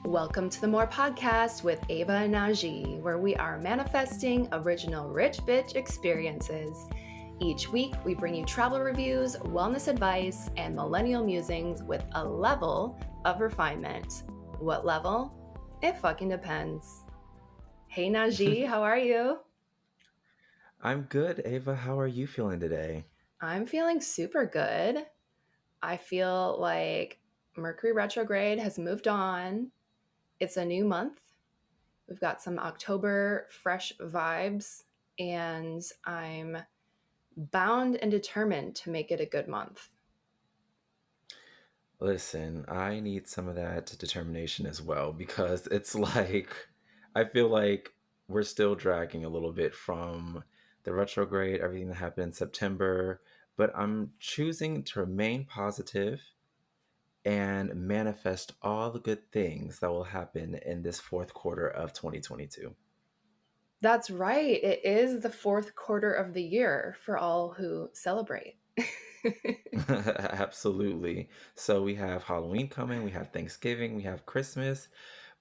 Welcome to the More Podcast with Ava and Najee, where we are manifesting original rich bitch experiences. Each week, we bring you travel reviews, wellness advice, and millennial musings with a level of refinement. What level? It fucking depends. Hey Najee, how are you? I'm good, Ava. How are you feeling today? I'm feeling super good. I feel like Mercury retrograde has moved on. It's a new month. We've got some October fresh vibes, and I'm bound and determined to make it a good month. Listen, I need some of that determination as well because it's like I feel like we're still dragging a little bit from the retrograde, everything that happened in September, but I'm choosing to remain positive and manifest all the good things that will happen in this fourth quarter of 2022. That's right. It is the fourth quarter of the year for all who celebrate. Absolutely. So we have Halloween coming, we have Thanksgiving, we have Christmas.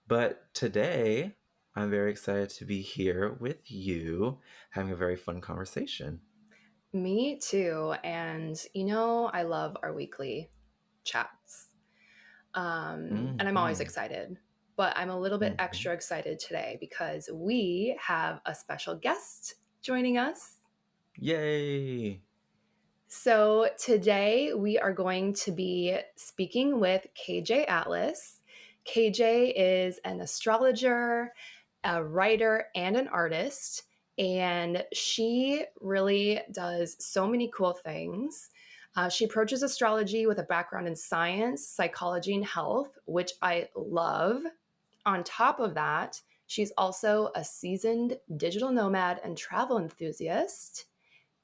But today, I'm very excited to be here with you, having a very fun conversation. Me too. And I love our weekly chats. And I'm always Hmm. excited. But I'm a little bit Hmm. extra excited today because we have a special guest joining us. Yay! So today we are going to be speaking with KJ Atlas. KJ is an astrologer, a writer, and an artist. And she really does so many cool things. She approaches astrology with a background in science, psychology, and health, which I love. On top of that, she's also a seasoned digital nomad and travel enthusiast.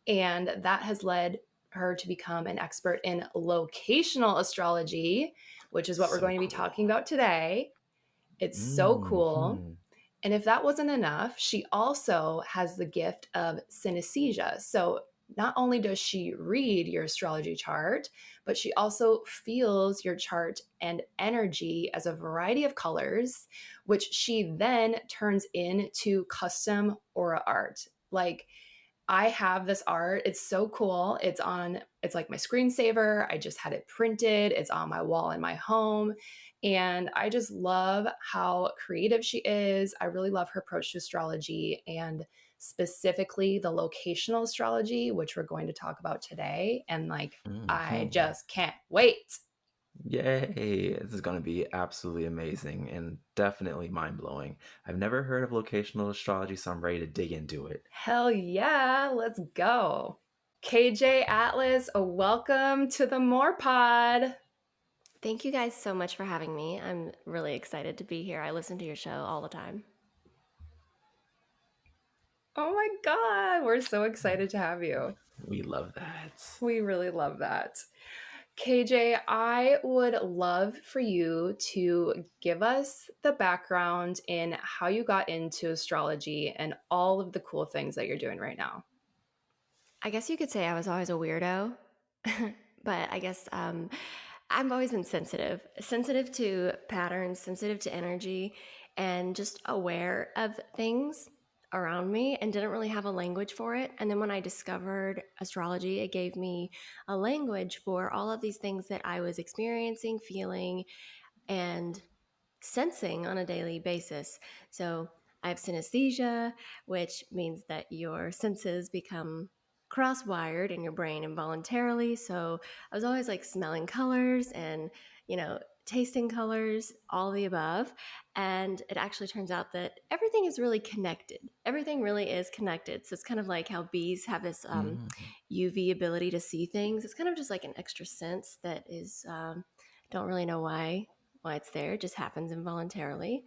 And that has led her to become an expert in locational astrology, which is what we're So going to be talking cool. about today. It's so cool. Hmm. And if that wasn't enough, she also has the gift of synesthesia. So not only does she read your astrology chart, but she also feels your chart and energy as a variety of colors, which she then turns into custom aura art. Like, I have this art. It's so cool. It's like my screensaver. I just had it printed. It's on my wall in my home. And I just love how creative she is. I really love her approach to astrology and specifically the locational astrology, which we're going to talk about today. And I Hmm. just can't wait. Yay! This is going to be absolutely amazing and definitely mind blowing. I've never heard of locational astrology, so I'm ready to dig into it. Hell yeah. Let's go. KJ Atlas, welcome to the More Pod. Thank you guys so much for having me. I'm really excited to be here. I listen to your show all the time. Oh my God, we're so excited to have you. We love that. We really love that. KJ, I would love for you to give us the background in how you got into astrology and all of the cool things that you're doing right now. I guess you could say I was always a weirdo, but I guess I've always been sensitive to patterns, sensitive to energy, and just aware of things around me and didn't really have a language for it. And then when I discovered astrology, it gave me a language for all of these things that I was experiencing, feeling, and sensing on a daily basis. So I have synesthesia, which means that your senses become cross-wired in your brain involuntarily. So I was always like smelling colors and, tasting colors, all the above. And it actually turns out that everything is really connected. Everything really is connected. So it's kind of like how bees have this Mm. UV ability to see things. It's kind of just like an extra sense that is, don't really know why it's there. It just happens involuntarily.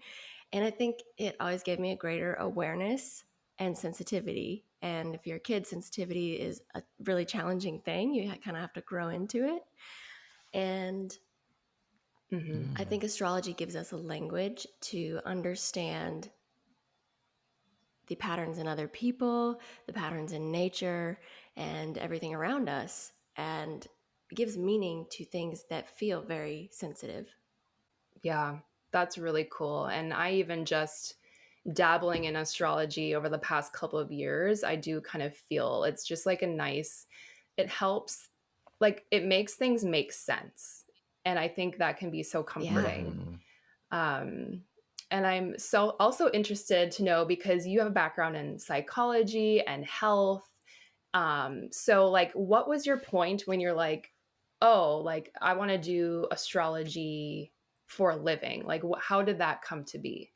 And I think it always gave me a greater awareness and sensitivity. And if you're a kid, sensitivity is a really challenging thing. You kind of have to grow into it. And Mm-hmm. I Mm. think astrology gives us a language to understand the patterns in other people, the patterns in nature, and everything around us. And it gives meaning to things that feel very sensitive. Yeah. That's really cool. And I even just dabbling in astrology over the past couple of years, I do kind of feel it's just like a nice, it helps, like it makes things make sense. And I think that can be so Yeah. comforting. Um, and I'm so also interested to know because you have a background in psychology and health. So like what was your point when you're like, oh, like I want to do astrology for a living? Like how did that come to be?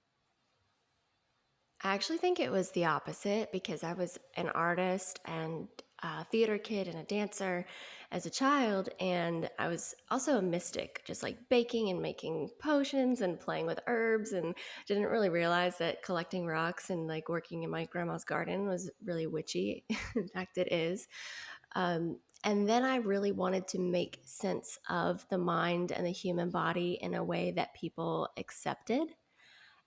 I actually think it was the opposite because I was an artist and a theater kid and a dancer as a child. And I was also a mystic, just like baking and making potions and playing with herbs. And didn't really realize that collecting rocks and like working in my grandma's garden was really witchy. In fact, it is. And then I really wanted to make sense of the mind and the human body in a way that people accepted.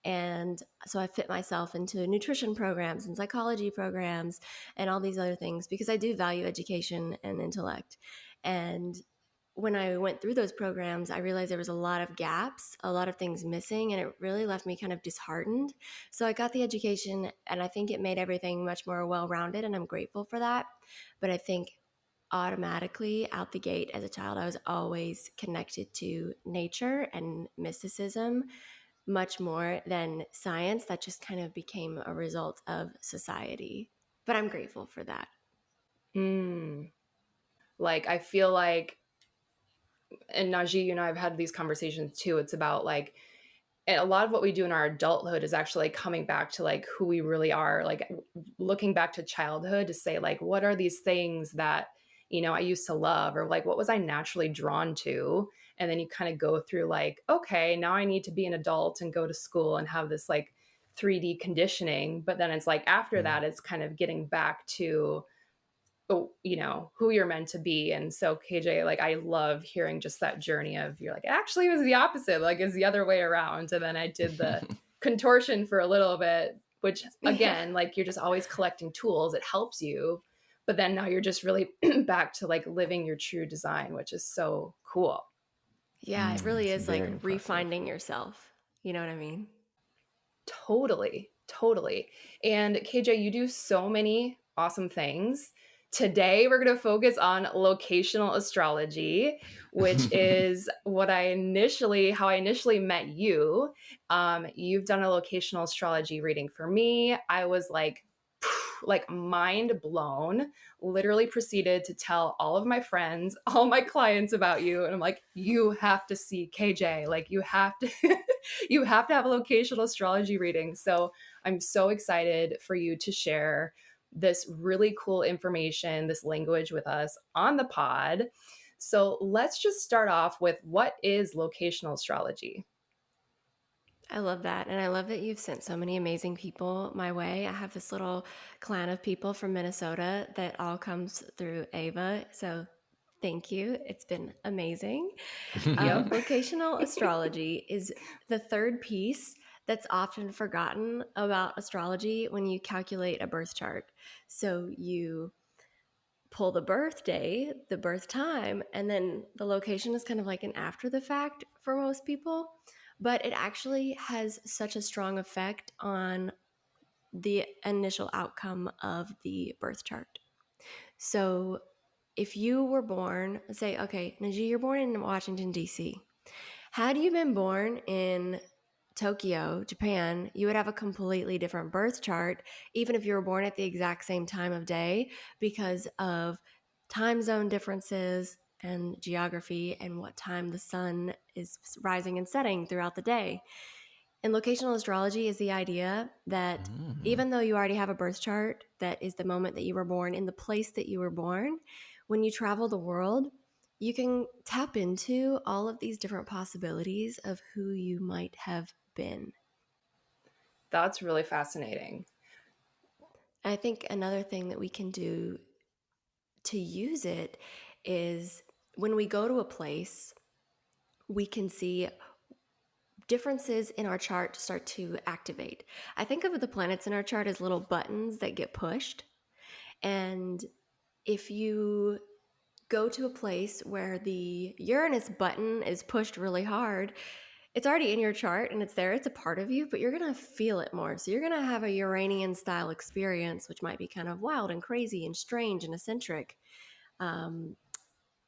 And so I fit myself into nutrition programs and psychology programs and all these other things because I do value education and intellect. And when I went through those programs, I realized there was a lot of gaps, a lot of things missing, and it really left me kind of disheartened. So I got the education, and I think it made everything much more well rounded, and I'm grateful for that. But I think automatically out the gate as a child, I was always connected to nature and mysticism much more than science. That just kind of became a result of society. But I'm grateful for that. Mm. Like I feel like, and Najee, you and I have had these conversations too. It's about like and a lot of what we do in our adulthood is actually like coming back to like who we really are, like looking back to childhood to say like what are these things that I used to love, or like what was I naturally drawn to. And then you kind of go through like, okay, now I need to be an adult and go to school and have this like 3D conditioning. But then it's like after Mm. that it's kind of getting back to who you're meant to be. And so KJ, like I love hearing just that journey of you're like, actually it was the opposite, like it's the other way around. And then I did the contortion for a little bit, which Yeah. again, like you're just always collecting tools. It helps you. But then now you're just really back to like living your true design, which is so cool. Yeah, it really It's is like very impressive. refinding yourself. You know what I mean? Totally, totally. And KJ, you do so many awesome things. Today, we're going to focus on locational astrology, which is how I initially met you. You've done a locational astrology reading for me. I was like, like mind blown, literally proceeded to tell all of my friends, all my clients about you. And I'm like, you have to see KJ. Like you have to, you have to have a locational astrology reading. So I'm so excited for you to share this really cool information, this language with us on the pod. So let's just start off with what is locational astrology? I love that. And I love that you've sent so many amazing people my way. I have this little clan of people from Minnesota that all comes through Ava. So thank you. It's been amazing. Yep. Locational astrology is the third piece that's often forgotten about astrology when you calculate a birth chart. So you pull the birthday, the birth time, and then the location is kind of like an after the fact for most people. But it actually has such a strong effect on the initial outcome of the birth chart. So if you were born, say, okay, Najee, you're born in Washington, D.C. Had you been born in Tokyo, Japan, you would have a completely different birth chart, even if you were born at the exact same time of day, because of time zone differences and geography and what time the sun is rising and setting throughout the day. And locational astrology is the idea that Mm. even though you already have a birth chart that is the moment that you were born in the place that you were born, when you travel the world, you can tap into all of these different possibilities of who you might have been. That's really fascinating. I think another thing that we can do to use it is when we go to a place, we can see differences in our chart start to activate. I think of the planets in our chart as little buttons that get pushed. And if you go to a place where the Uranus button is pushed really hard, It's already in your chart and it's there. It's a part of you, but you're going to feel it more. So you're going to have a Uranian style experience, which might be kind of wild and crazy and strange and eccentric. Um,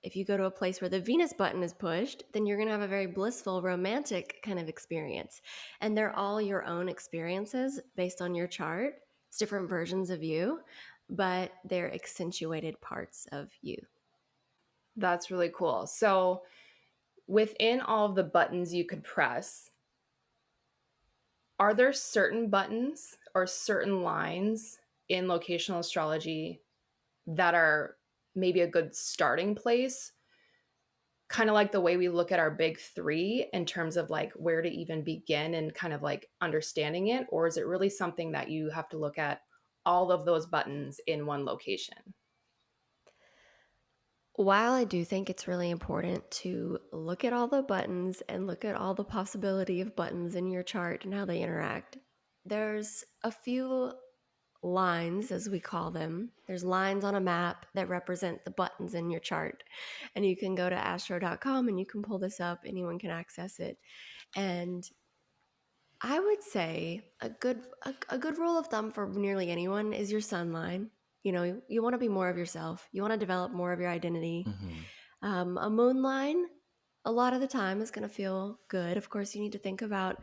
if you go to a place where the Venus button is pushed, then you're going to have a very blissful, romantic kind of experience. And they're all your own experiences based on your chart. It's different versions of you, but they're accentuated parts of you. That's really cool. So, within all of the buttons you could press, are there certain buttons or certain lines in locational astrology that are maybe a good starting place? Kind of like the way we look at our big three in terms of like where to even begin and kind of like understanding it? Or is it really something that you have to look at all of those buttons in one location? While I do think it's really important to look at all the buttons and look at all the possibility of buttons in your chart and how they interact, there's a few lines, as we call them. There's lines on a map that represent the buttons in your chart. And you can go to astro.com and you can pull this up. Anyone can access it. And I would say a good rule of thumb for nearly anyone is your sun line. You know, you want to be more of yourself. You want to develop more of your identity. Hmm. A moon line, a lot of the time, is going to feel good. Of course, you need to think about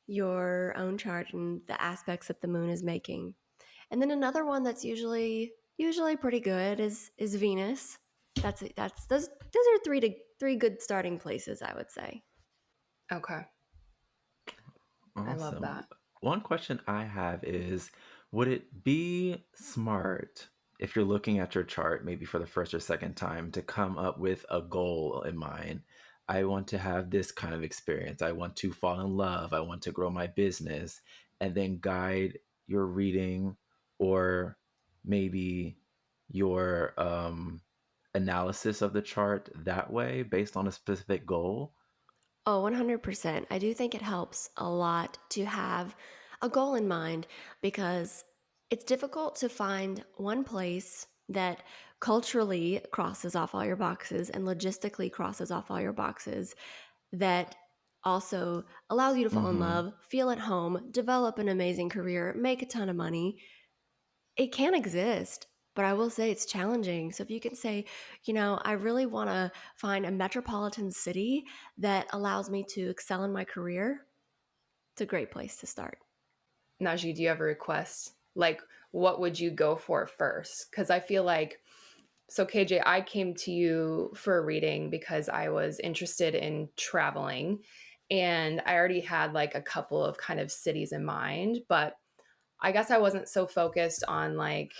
your own chart and the aspects that the moon is making. And then another one that's usually pretty good is Venus. That's those are three good starting places, I would say. Okay. I love Awesome. that. One question I have is, would it be smart if you're looking at your chart, maybe for the first or second time, to come up with a goal in mind? I want to have this kind of experience. I want to fall in love. I want to grow my business, and then guide your reading or maybe your analysis of the chart that way based on a specific goal. Oh, 100%. I do think it helps a lot to have a goal in mind because it's difficult to find one place that culturally crosses off all your boxes and logistically crosses off all your boxes that also allows you to fall in Mm-hmm. love, feel at home, develop an amazing career, make a ton of money. It can exist, but I will say it's challenging. So if you can say, I really want to find a metropolitan city that allows me to excel in my career, it's a great place to start. Najee, do you have a request? Like, what would you go for first? Because I feel like, so KJ, I came to you for a reading because I was interested in traveling and I already had like a couple of kind of cities in mind, but I guess I wasn't so focused on like,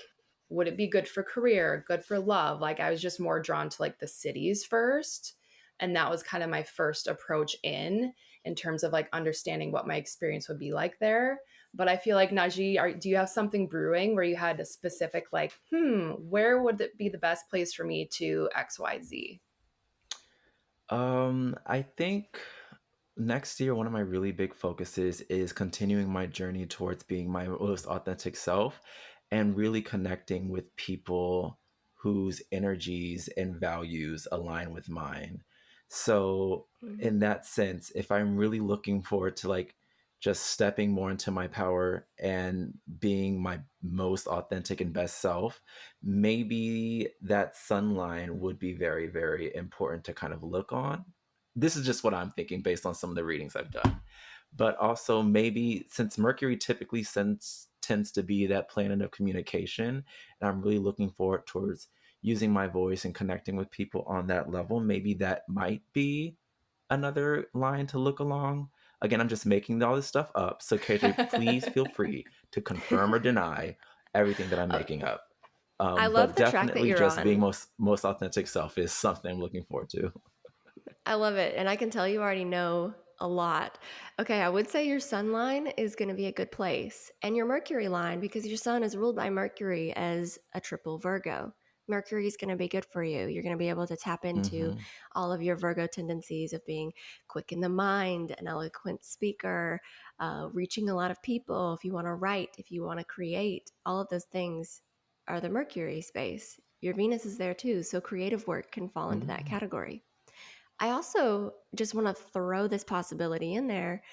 would it be good for career, good for love? Like, I was just more drawn to like the cities first. And that was kind of my first approach in terms of like understanding what my experience would be like there. But I feel like Najee, do you have something brewing where you had a specific like, where would it be the best place for me to XYZ? I think next year, one of my really big focuses is continuing my journey towards being my most authentic self and really connecting with people whose energies and values align with mine. So, Mm. in that sense, if I'm really looking forward to like just stepping more into my power and being my most authentic and best self, maybe that sun line would be very, very important to kind of look on. This is just what I'm thinking based on some of the readings I've done. But also, maybe since Mercury typically tends to be that planet of communication, and I'm really looking forward towards using my voice and connecting with people on that level, maybe that might be another line to look along. Again, I'm just making all this stuff up. So, KJ, please feel free to confirm or deny everything that I'm Uh, making up. I love But the track that definitely, you're just being on. most authentic self is something I'm looking forward to. I love it. And I can tell you already know a lot. Okay, I would say your sun line is going to be a good place. And your Mercury line, because your sun is ruled by Mercury as a triple Virgo. Mercury is going to be good for you. You're going to be able to tap into Hmm. all of your Virgo tendencies of being quick in the mind, an eloquent speaker, reaching a lot of people. If you want to write, if you want to create, all of those things are the Mercury space. Your Venus is there too. So creative work can fall into that Mm. category. I also just want to throw this possibility in there.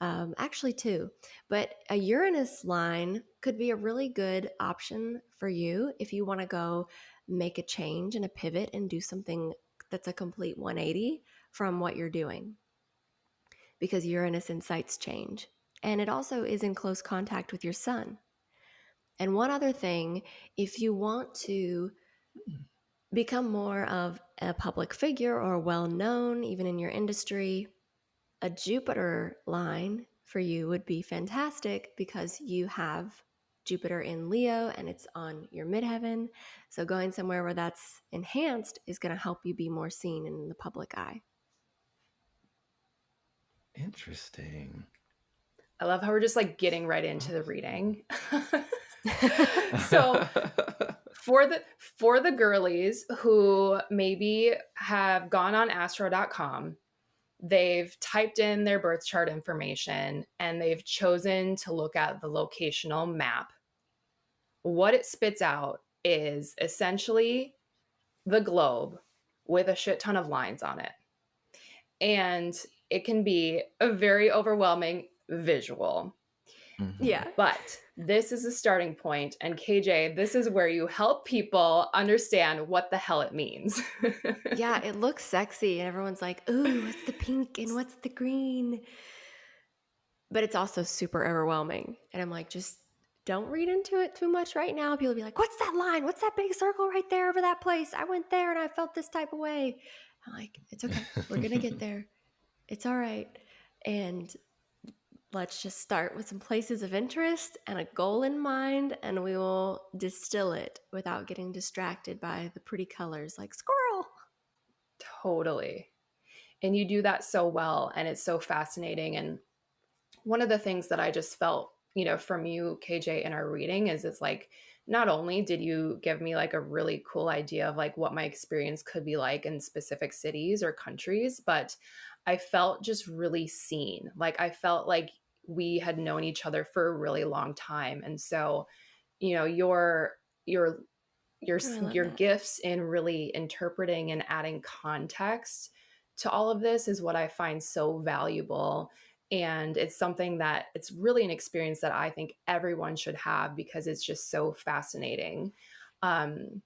Actually, two, but a Uranus line could be a really good option for you if you want to go make a change and a pivot and do something that's a complete 180 from what you're doing, because Uranus incites change. And it also is in close contact with your sun. And one other thing, if you want to become more of a public figure or well known, even in your industry, a Jupiter line for you would be fantastic because you have Jupiter in Leo and it's on your midheaven. So going somewhere where that's enhanced is going to help you be more seen in the public eye. Interesting. I love how we're just like getting right into the Awesome. reading. So for the girlies who maybe have gone on astro.com, they've typed in their birth chart information and they've chosen to look at the locational map, what it spits out is essentially the globe with a shit ton of lines on it. And it can be a very overwhelming visual. Mhm. Yeah. But this is a starting point. And KJ, this is where you help people understand what the hell it means. Yeah, it looks sexy and everyone's like, "Ooh, what's the pink and what's the green?" But it's also super overwhelming. And I'm like, just don't read into it too much right now. People be like, "What's that line? What's that big circle right there over that place? I went there and I felt this type of way." I'm like, "It's okay. We're going to get there. It's all right." And let's just start with some places of interest and a goal in mind, and we will distill it without getting distracted by the pretty colors like squirrel. Totally. And you do that so well. And it's so fascinating. And one of the things that I just felt, from you, KJ, in our reading is it's like, not only did you give me like a really cool idea of like what my experience could be like in specific cities or countries, but I felt just really seen. Like I felt like we had known each other for a really long time. And so, your your Oh, I love your that. gifts in really interpreting and adding context to all of this is what I find so valuable. And it's something that it's really an experience that I think everyone should have because it's just so fascinating. Um,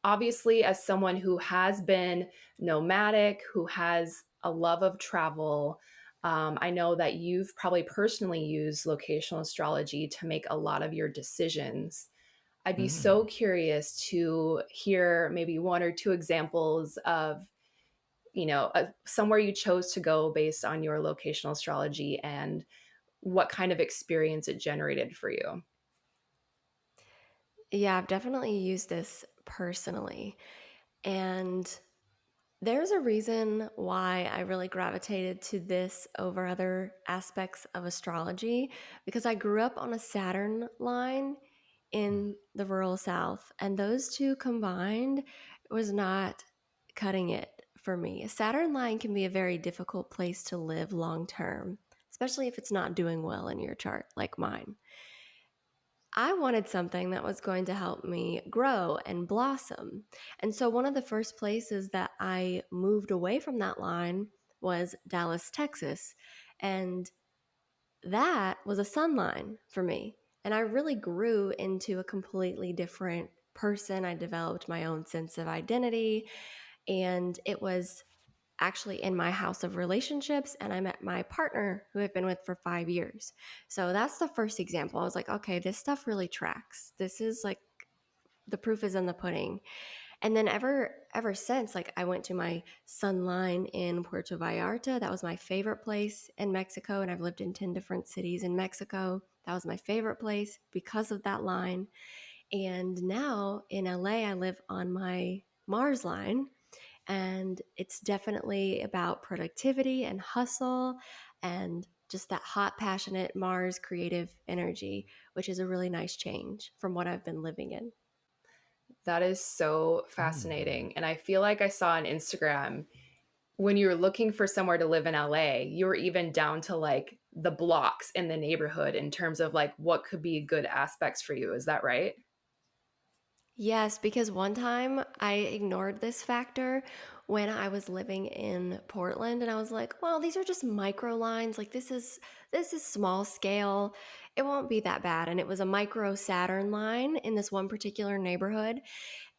Obviously, as someone who has been nomadic, who has a love of travel, I know that you've probably personally used locational astrology to make a lot of your decisions. I'd be so Mm. curious to hear maybe one or two examples of, somewhere you chose to go based on your locational astrology and what kind of experience it generated for you. Yeah, I've definitely used this personally. And there's a reason why I really gravitated to this over other aspects of astrology, because I grew up on a Saturn line in the rural South, and those two combined was not cutting it for me. A Saturn line can be a very difficult place to live long term, especially if it's not doing well in your chart, like mine. I wanted something that was going to help me grow and blossom. And so one of the first places that I moved away from that line was Dallas, Texas. And that was a sun line for me. And I really grew into a completely different person. I developed my own sense of identity. And it was actually in my house of relationships, and I met my partner who I've been with for 5 years. So that's the first example. I was like, okay, this stuff really tracks. This is like the proof is in the pudding. And then ever since, like I went to my sun line in Puerto Vallarta. That was my favorite place in Mexico, and I've lived in 10 different cities in Mexico. That was my favorite place because of that line. And now in LA, I live on my Mars line, and it's definitely about productivity and hustle and just that hot, passionate Mars creative energy, which is a really nice change from what I've been living in. That is so Mm. fascinating. And I feel like I saw on Instagram when you were looking for somewhere to live in LA, you were even down to like the blocks in the neighborhood in terms of like what could be good aspects for you. Is that right? Yes, because one time I ignored this factor when I was living in Portland, and I was like, well, these are just micro lines. Like this is small scale. It won't be that bad. And it was a micro Saturn line in this one particular neighborhood,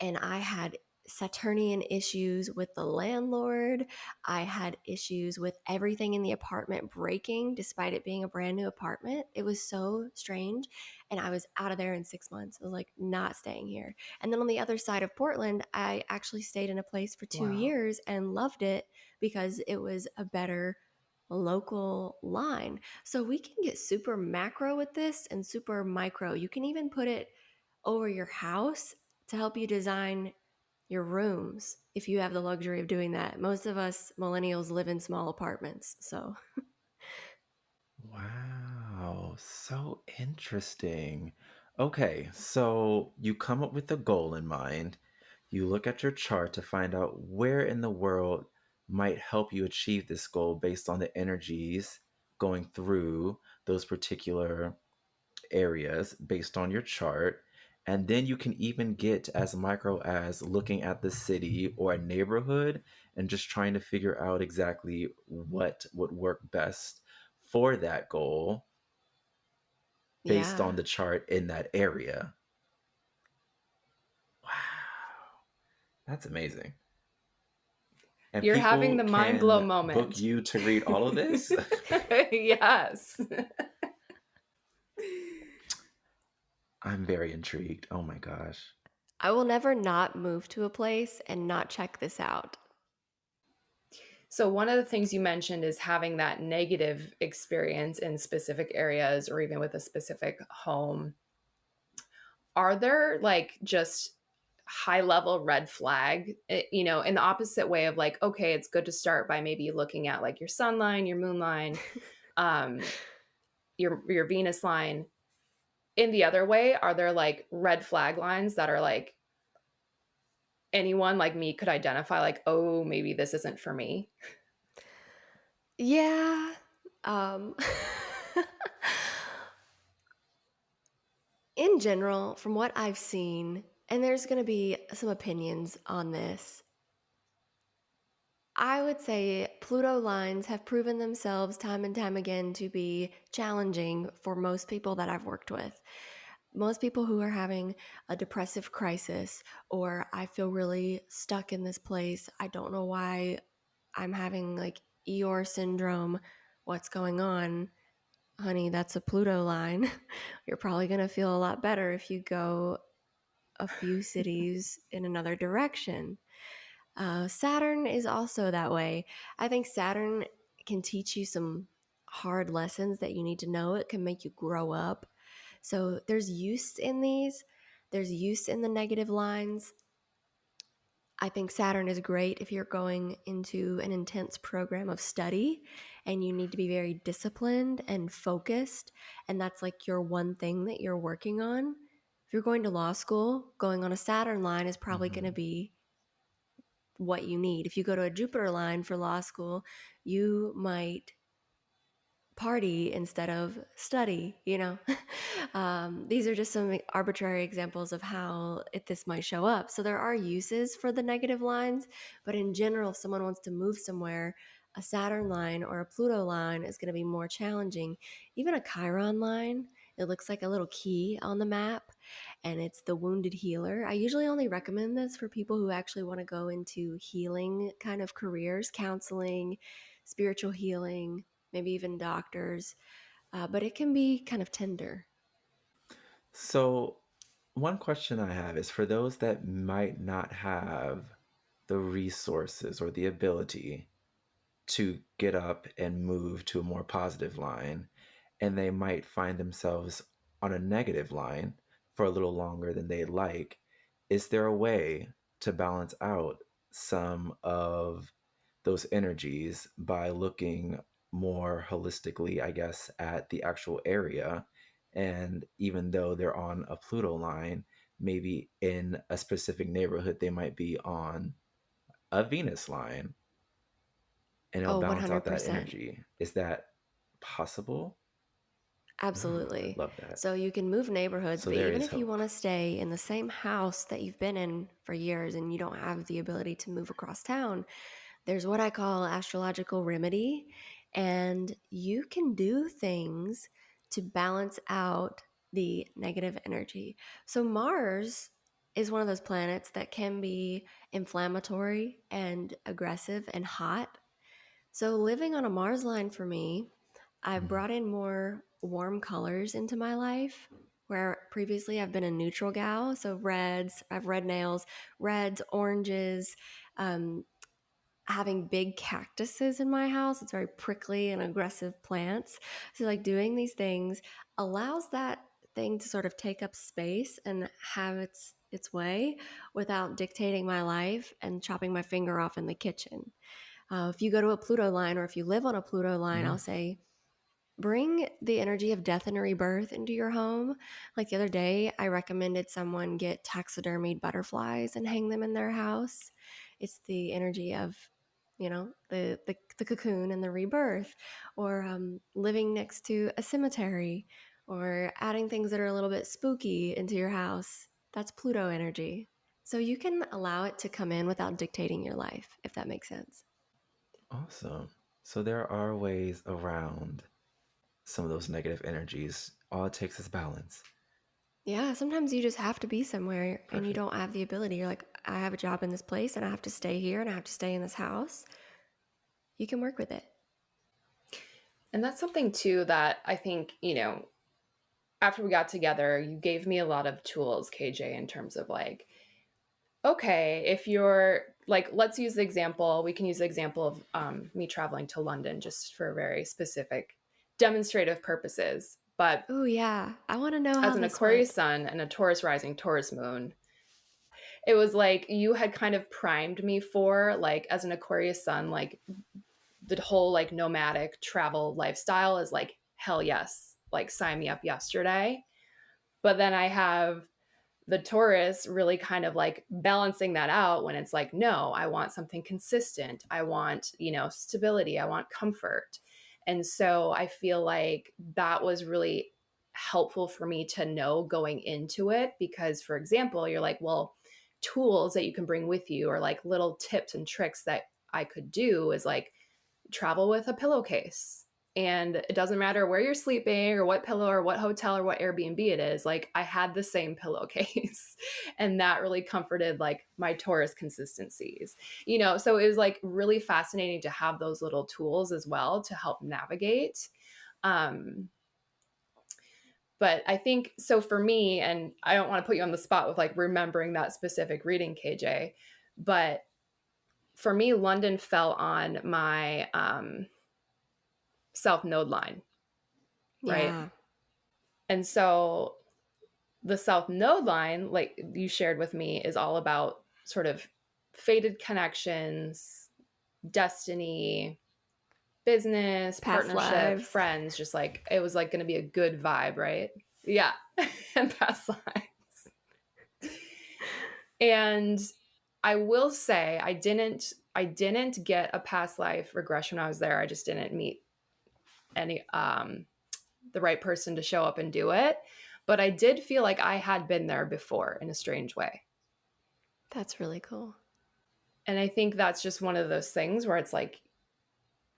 and I had Saturnian issues with the landlord. I had issues with everything in the apartment breaking, despite it being a brand new apartment. It was so strange. And I was out of there in 6 months. I was like, not staying here. And then on the other side of Portland, I actually stayed in a place for two Wow. years and loved it because it was a better local line. So we can get super macro with this and super micro. You can even put it over your house to help you design your rooms if you have the luxury of doing that. Most of us millennials live in small apartments. So, Wow, so interesting. Okay, so you come up with a goal in mind. You look at your chart to find out where in the world might help you achieve this goal based on the energies going through those particular areas based on your chart. And then you can even get as micro as looking at the city or a neighborhood and just trying to figure out exactly what would work best for that goal based yeah. on the chart in that area. Wow, that's amazing. And You're having people the mind blow can book moment. you to read all of this? Yes. I'm very intrigued. Oh my gosh. I will never not move to a place and not check this out. So, one of the things you mentioned is having that negative experience in specific areas or even with a specific home. Are there like just high level red flag, in the opposite way of like, okay, it's good to start by maybe looking at like your sun line, your moon line, um, your Venus line. In the other way, are there like red flag lines that are like anyone like me could identify, like, oh, maybe this isn't for me? Yeah. Um, in general, from what I've seen, and there's going to be some opinions on this, I would say Pluto lines have proven themselves time and time again to be challenging for most people that I've worked with. Most people who are having a depressive crisis, or I feel really stuck in this place. I don't know why I'm having like Eeyore syndrome. What's going on? Honey, that's a Pluto line. You're probably going to feel a lot better if you go a few cities in another direction. Saturn is also that way. I think Saturn can teach you some hard lessons that you need to know. It can make you grow up. So there's use in these, there's use in the negative lines. I think Saturn is great if you're going into an intense program of study and you need to be very disciplined and focused. And that's like your one thing that you're working on. If you're going to law school, going on a Saturn line is probably going to Mhm. be what you need. If you go to a Jupiter line for law school, you might party instead of study. These are just some arbitrary examples of how this might show up. So there are uses for the negative lines, but in general, if someone wants to move somewhere, a Saturn line or a Pluto line is going to be more challenging. Even a Chiron line, it looks like a little key on the map, and it's the wounded healer. I usually only recommend this for people who actually want to go into healing kind of careers, counseling, spiritual healing, maybe even doctors, but it can be kind of tender. So, one question I have is for those that might not have the resources or the ability to get up and move to a more positive line, and they might find themselves on a negative line for a little longer than they'd like. Is there a way to balance out some of those energies by looking more holistically, I guess, at the actual area? And even though they're on a Pluto line, maybe in a specific neighborhood, they might be on a Venus line and it'll Oh, balance out that 100%. energy. Is that possible? Absolutely. Love that. So you can move neighborhoods, So but there even is if you hope. want to stay in the same house that you've been in for years and you don't have the ability to move across town, there's what I call astrological remedy. And you can do things to balance out the negative energy. So Mars is one of those planets that can be inflammatory and aggressive and hot. So living on a Mars line for me, I Mm. brought in more warm colors into my life where previously I've been a neutral gal. So reds, I have red nails, reds, oranges, um, having big cactuses in my house. It's very prickly and aggressive plants. So like doing these things allows that thing to sort of take up space and have its way without dictating my life and chopping my finger off in the kitchen. If you go to a Pluto line or if you live on a Pluto line, Mm. I'll say bring the energy of death and rebirth into your home. Like the other day, I recommended someone get taxidermied butterflies and hang them in their house. It's the energy of, the cocoon and the rebirth, or living next to a cemetery, or adding things that are a little bit spooky into your house. That's Pluto energy. So you can allow it to come in without dictating your life, if that makes sense. Awesome. So there are ways around some of those negative energies. All it takes is balance. Yeah, sometimes you just have to be somewhere and you Perfect. don't have the ability. You're like, I have a job in this place and I have to stay here and I have to stay in this house. You can work with it. And that's something too that I think, after we got together, you gave me a lot of tools, KJ, in terms of like, okay, if you're like, let's use the example, we can use the example of me traveling to London just for very specific demonstrative purposes. But Oh, yeah. I want to know as how an this went. Aquarius sun and a Taurus rising, Taurus moon, it was like you had kind of primed me for, like, as an Aquarius sun, like the whole like nomadic travel lifestyle is like, hell yes, like sign me up yesterday. But then I have the Taurus really kind of like balancing that out when it's like, no, I want something consistent. I want, stability. I want comfort. And so I feel like that was really helpful for me to know going into it because, for example, you're like, well, tools that you can bring with you or like little tips and tricks that I could do is like travel with a pillowcase. And it doesn't matter where you're sleeping or what pillow or what hotel or what Airbnb it is. Like I had the same pillowcase and that really comforted like my Taurus consistencies, so it was like really fascinating to have those little tools as well to help navigate. Um, but I think so for me, and I don't want to put you on the spot with like remembering that specific reading, KJ, but for me, London fell on my South Node line, right? Yeah. And so the South Node line, like you shared with me, is all about sort of fated connections, destiny, business, Past partnership, lives. friends, just like it was like going to be a good vibe, right? Yeah. And past lives. And I will say I didn't get a past life regression when I was there. I just didn't meet any the right person to show up and do it. But I did feel like I had been there before in a strange way. That's really cool. And I think that's just one of those things where it's like,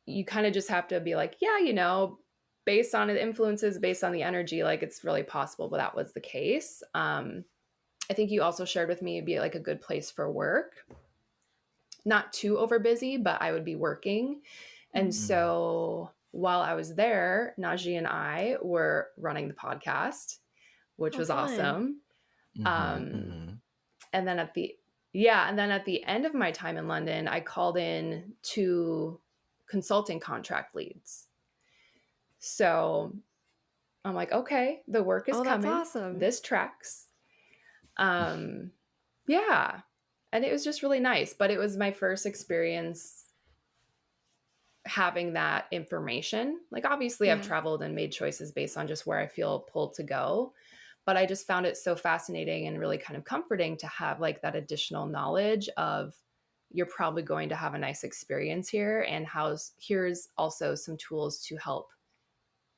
you kind of just have to be like, yeah, based on the influences, based on the energy, like it's really possible, but that was the case. I think you also shared with me it'd be like a good place for work, not too over busy, but I would be working. And Mm. Mm. so while I was there, Najee and I were running the podcast, which Oh, was fun. awesome. Mm-hmm, Um, mm-hmm. and then at the end of my time in London, I called in 2 consulting contract leads. So I'm like, okay, the work is Oh, that's coming. awesome. This tracks. Um, yeah. And it was just really nice. But it was my first experience having that information. Like, obviously, I've Yeah. traveled and made choices based on just where I feel pulled to go. But I just found it so fascinating and really kind of comforting to have like that additional knowledge of you're probably going to have a nice experience here. And here's also some tools to help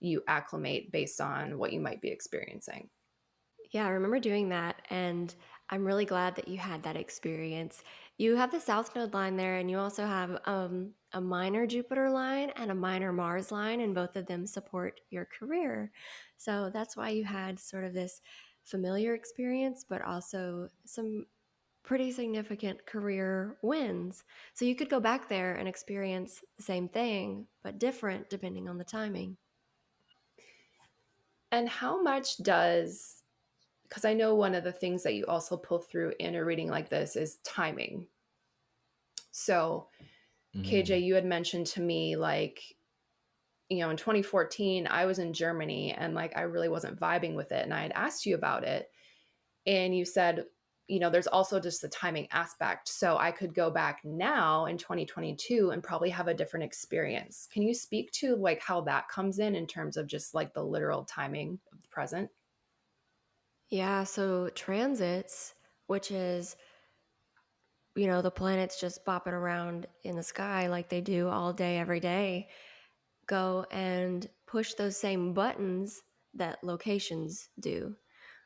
you acclimate based on what you might be experiencing. Yeah, I remember doing that, and I'm really glad that you had that experience. You have the South Node line there, and you also have a minor Jupiter line and a minor Mars line, and both of them support your career. So that's why you had sort of this familiar experience, but also some pretty significant career wins. So you could go back there and experience the same thing, but different depending on the timing. And how much does, because I know one of the things that you also pull through in a reading like this is timing. So, KJ, Mm. you had mentioned to me, like, in 2014, I was in Germany and like I really wasn't vibing with it. And I had asked you about it. And you said, there's also just the timing aspect. So I could go back now in 2022 and probably have a different experience. Can you speak to like how that comes in terms of just like the literal timing of the present? Yeah, so transits, which is, the planets just bopping around in the sky like they do all day, every day, go and push those same buttons that locations do.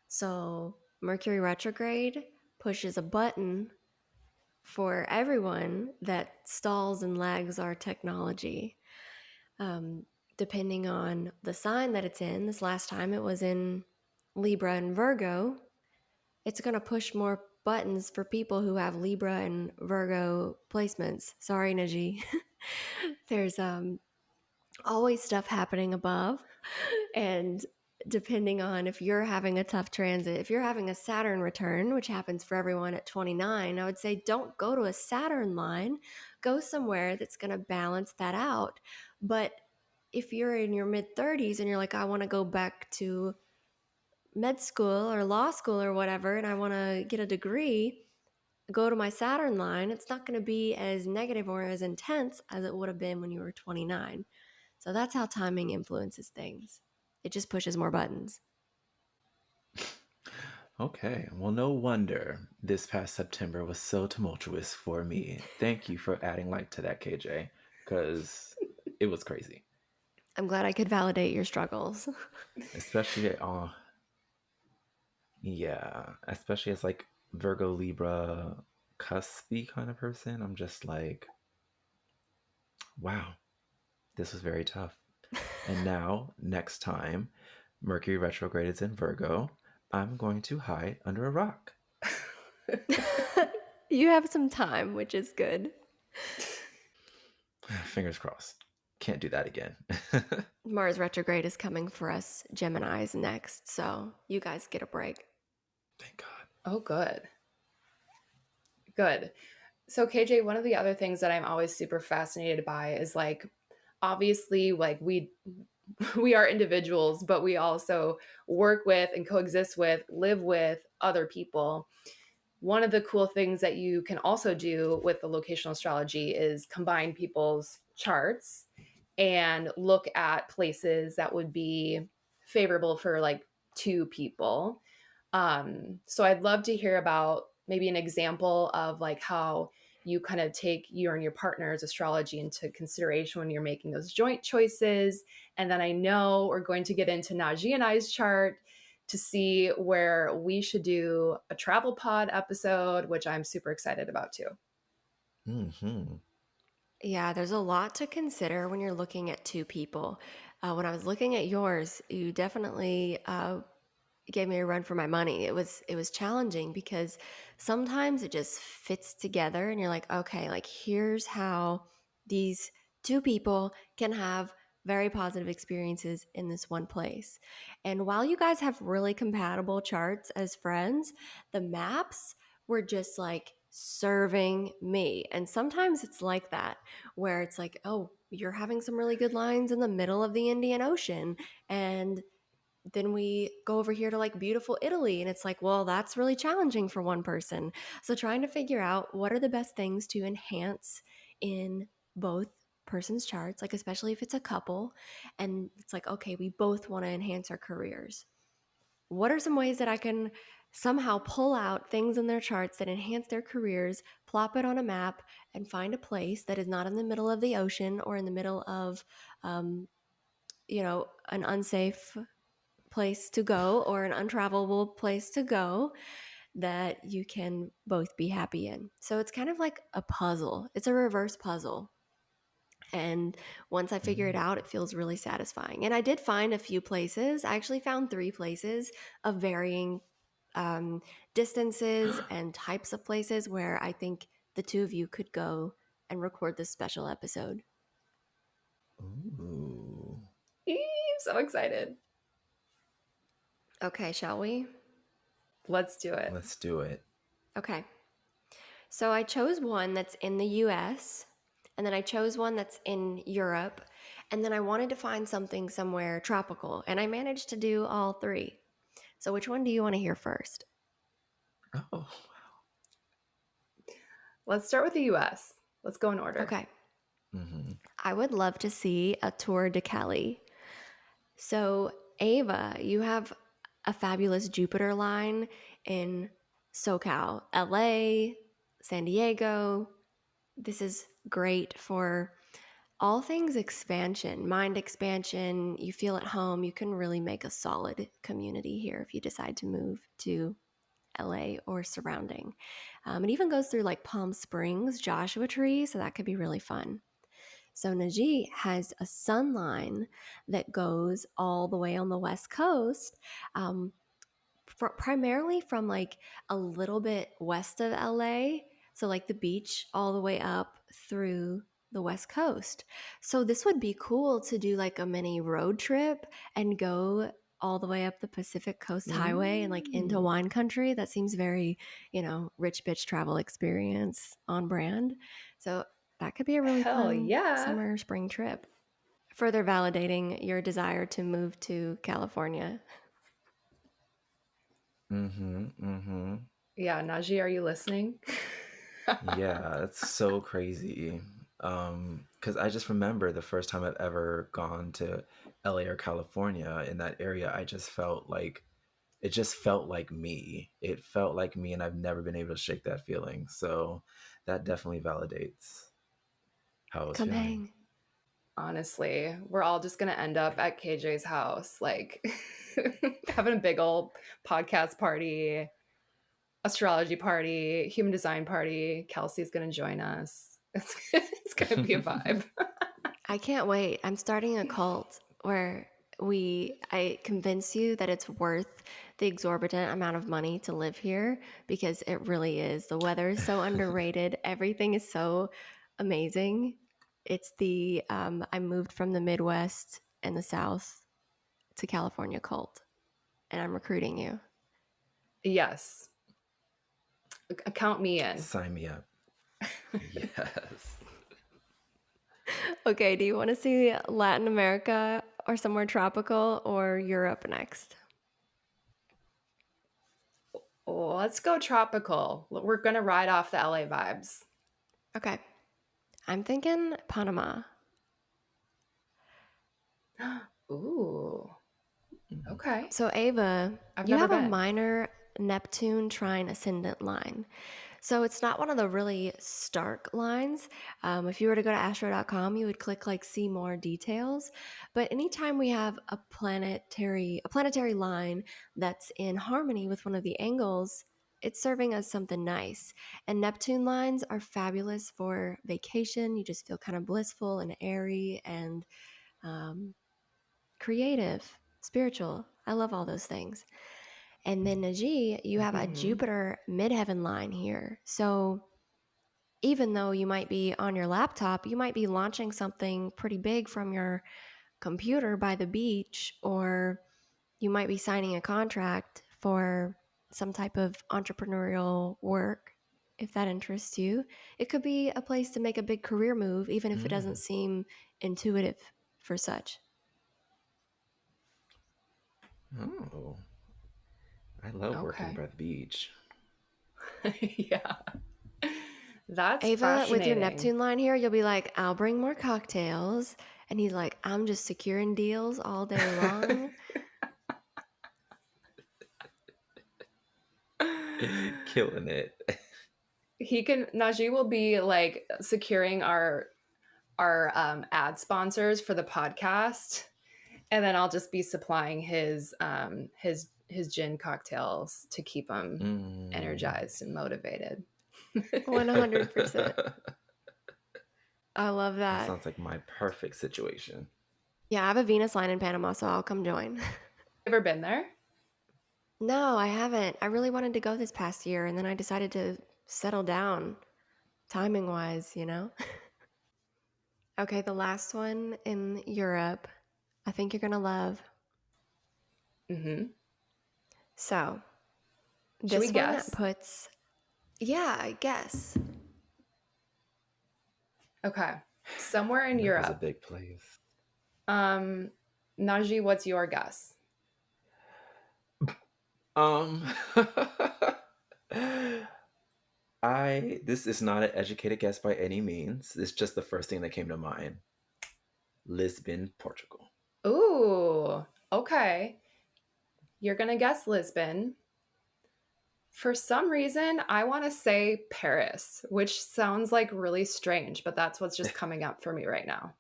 So Mercury retrograde pushes a button for everyone that stalls and lags our technology. Um, Depending on the sign that it's in, this last time it was in Libra and Virgo, it's going to push more buttons for people who have Libra and Virgo placements. Sorry, Najee. There's always stuff happening above. And depending on if you're having a tough transit, if you're having a Saturn return, which happens for everyone at 29, I would say don't go to a Saturn line. Go somewhere that's going to balance that out. But if you're in your mid 30s and you're like, I want to go back to med school or law school or whatever, and I want to get a degree, go to my Saturn line, it's not going to be as negative or as intense as it would have been when you were 29. So that's how timing influences things. It just pushes more buttons. Okay, well, no wonder this past September was so tumultuous for me. Thank you for adding light to that, KJ, because it was crazy. I'm glad I could validate your struggles. Especially, yeah, especially as like Virgo Libra cuspy kind of person. I'm just like, wow, this was very tough. And now, next time Mercury retrograde is in Virgo, I'm going to hide under a rock. You have some time, which is good. Fingers crossed. Can't do that again. Mars retrograde is coming for us Geminis next, so you guys get a break. Thank God. Oh, good. Good. So, KJ, one of the other things that I'm always super fascinated by is like, obviously, like we are individuals, but we also work with and coexist with, live with other people. One of the cool things that you can also do with the locational astrology is combine people's charts and look at places that would be favorable for like two people. So I'd love to hear about maybe an example of like how you kind of take your and your partner's astrology into consideration when you're making those joint choices. And then I know we're going to get into Najee and I's chart to see where we should do a travel pod episode, which I'm super excited about too. Mm-hmm. Yeah, there's a lot to consider when you're looking at two people. When I was looking at yours, you definitely gave me a run for my money. It was challenging because sometimes it just fits together and you're like, okay, like here's how these two people can have very positive experiences in this one place. And while you guys have really compatible charts as friends, the maps were just like serving me. And sometimes it's like that where it's like, oh, you're having some really good lines in the middle of the Indian Ocean and then we go over here to like beautiful Italy. And it's like, well, that's really challenging for one person. So trying to figure out what are the best things to enhance in both person's charts, like especially if it's a couple. And it's like, okay, we both want to enhance our careers. What are some ways that I can somehow pull out things in their charts that enhance their careers, plop it on a map, and find a place that is not in the middle of the ocean or in the middle of, um, an unsafe place to go or an untravelable place to go that you can both be happy in. So it's kind of like a puzzle. It's a reverse puzzle. And once I figure it Mm. out, it feels really satisfying. And I did find a few places. I actually found 3 places of varying distances and types of places where I think the two of you could go and record this special episode. Ooh. I'm so excited. Okay, shall we? Let's do it. Let's do it. Okay. So I chose one that's in the US, and then I chose one that's in Europe, and then I wanted to find something somewhere tropical, and I managed to do all 3. So which one do you want to hear first? Oh, Let's start with the US. Let's go in order. Okay. mm-hmm. I would love to see a tour de Cali. So, Ava, you have a fabulous Jupiter line in SoCal, LA, San Diego. This is great for all things expansion, mind expansion. You feel at home. You can really make a solid community here if you decide to move to LA or surrounding. It even goes through like Palm Springs, Joshua Tree, so that could be really fun. So Najee has a sun line that goes all the way on the West Coast, um, primarily from like a little bit west of LA. So, like the beach, all the way up through the West Coast. So, this would be cool to do like a mini road trip and go all the way up the Pacific Coast Highway and like into wine country. That seems very, rich bitch travel experience on brand. So, that could be a really Hell fun yeah. summer spring trip. Further validating your desire to move to California. Mm-hmm. Mm-hmm. Yeah, Najee, are you listening? Yeah, it's so crazy. Because I just remember the first time I've ever gone to LA or California in that area, I just felt like it just felt like me. It felt like me, and I've never been able to shake that feeling. So that definitely validates how I was Come feeling. hang. Honestly, we're all just gonna end up at KJ's house, like having a big old podcast party, astrology party, human design party. Kelsey's gonna join us. It's gonna be a vibe. I can't wait. I'm starting a cult where I convince you that it's worth the exorbitant amount of money to live here because it really is. The weather is so underrated. Everything is so amazing. It's the I moved from the Midwest and the South to California cult, and I'm recruiting you. Yes. Count me in. Sign me up. Yes. Okay, do you want to see Latin America or somewhere tropical or Europe next? Let's go tropical. We're gonna ride off the LA vibes. Okay. I'm thinking Panama. Ooh. Mhm. Okay. So, Ava, I've you never have a been. minor Neptune trine ascendant line. So, it's not one of the really stark lines. If you were to go to astro.com, you would click like see more details. But anytime we have a planetary line that's in harmony with one of the angles, it's serving as something nice. And Neptune lines are fabulous for vacation. You just feel kind of blissful and airy and um, creative, spiritual. I love all those things. And then Najee, you have a Mhm. Jupiter midheaven line here. So even though you might be on your laptop, you might be launching something pretty big from your computer by the beach, or you might be signing a contract for some type of entrepreneurial work if that interests you. It could be a place to make a big career move, even if it doesn't Mm. seem intuitive for such. Oh, I love working Okay. by the beach. Yeah. That's Ava, with your fascinating. Neptune line here, you'll be like, I'll bring more cocktails. And he's like, I'm just securing deals all day long. Killing it. Najee will be like securing our ad sponsors for the podcast, And then I'll just be supplying his gin cocktails to keep him Mm. energized and motivated. 100%. I love That that. sounds like my perfect situation. Yeah, I have a Venus line in Panama, so I'll come join. Ever been there? No, I haven't. I really wanted to go this past year, and then I decided to settle down, timing wise, you know? Okay, the last one in Europe, I think you're gonna love. Mm-hmm. So, Should we this one guess? puts, yeah, I guess. Okay. Somewhere in Europe is a Europe. big place. Um, Najee, what's your guess? Um, this is not an educated guess by any means. It's just the first thing that came to mind. Lisbon, Portugal. Ooh, okay. You're gonna guess Lisbon. For some reason, I want to say Paris, which sounds like really strange, but that's what's just coming up for me right now.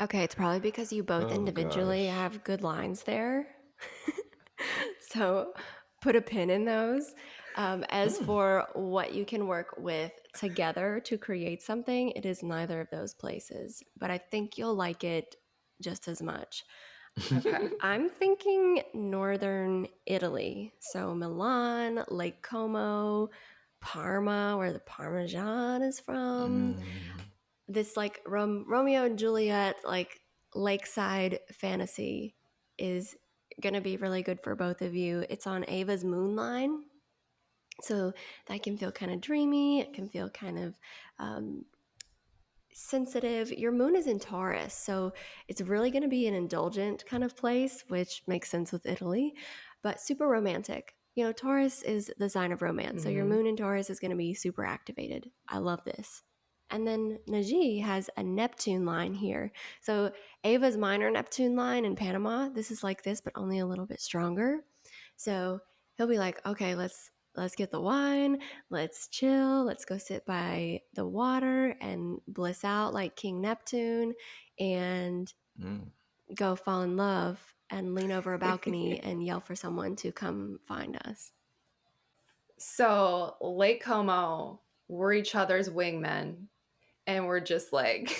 Okay, it's probably because you both Oh individually gosh. have good lines there. So put a pin in those. As Mm. for what you can work with together to create something, it is neither of those places, but I think you'll like it just as much. Okay. I'm thinking northern Italy. So Milan, Lake Como, Parma, where the Parmesan is from. Mm. This like Romeo and Juliet, like lakeside fantasy is going to be really good for both of you. It's on Ava's moon line. So that can feel kind of dreamy. It can feel kind of um, sensitive. Your moon is in Taurus, so it's really going to be an indulgent kind of place, which makes sense with Italy, but super romantic. You know, Taurus is the sign of romance, so your Mm-hmm. moon in Taurus is going to be super activated. I love this. And then Najee has a Neptune line here. So Ava's minor Neptune line in Panama, this is like this, but only a little bit stronger. So he'll be like, okay, let's get the wine, let's chill, let's go sit by the water and bliss out like King Neptune and Mm. go fall in love and lean over a balcony and yell for someone to come find us. So, Lake Como, we're each other's wingmen, and we're just like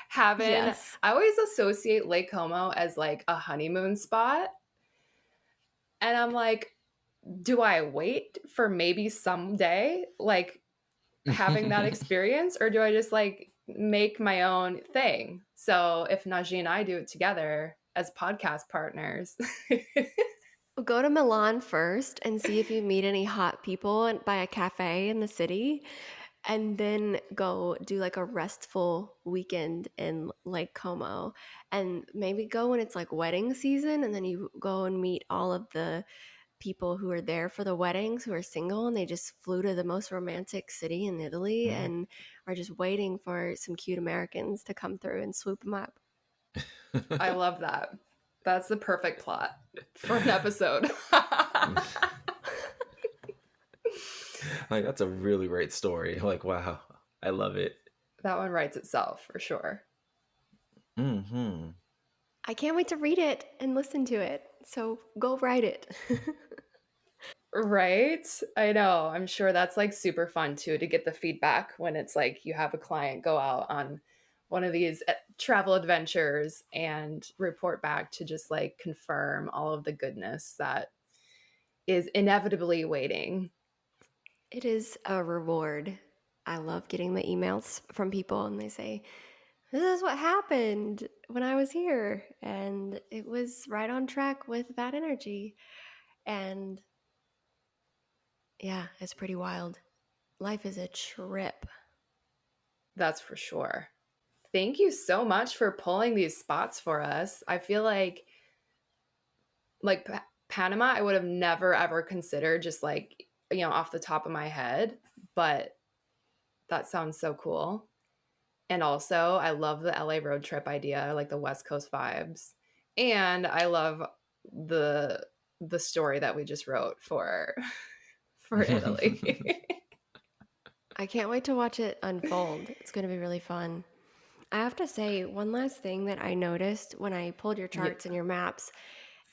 having, Yes. I always associate Lake Como as like a honeymoon spot. And I'm like, do I wait for maybe someday, like having that experience, or do I just like make my own thing? So if Najee and I do it together as podcast partners, Go to Milan first and see if you meet any hot people by a cafe in the city, and then go do like a restful weekend in Lake Como. And maybe go when it's like wedding season, and then you go and meet all of the people who are there for the weddings who are single and they just flew to the most romantic city in Italy Mm. and are just waiting for some cute Americans to come through and swoop them up. I love that. That's the perfect plot for an episode. Like that's a really great story. Like wow, I love it. That one writes itself for sure. Hmm. I can't wait to read it and listen to it. So go write it. Right? I know. I'm sure that's like super fun too to get the feedback when it's like you have a client go out on one of these travel adventures and report back to just like confirm all of the goodness that is inevitably waiting. It is a reward. I love getting the emails from people and they say, this is what happened when I was here. And it was right on track with that energy. And yeah, it's pretty wild. Life is a trip. That's for sure. Thank you so much for pulling these spots for us. I feel like Panama I would have never ever considered just like, off the top of my head, but that sounds so cool. And also, I love the LA road trip idea, I like the West Coast vibes. And I love the the story that we just wrote for for Italy. I can't wait to watch it unfold. It's going to be really fun. I have to say, one last thing that I noticed when I pulled your Yeah. charts and your maps,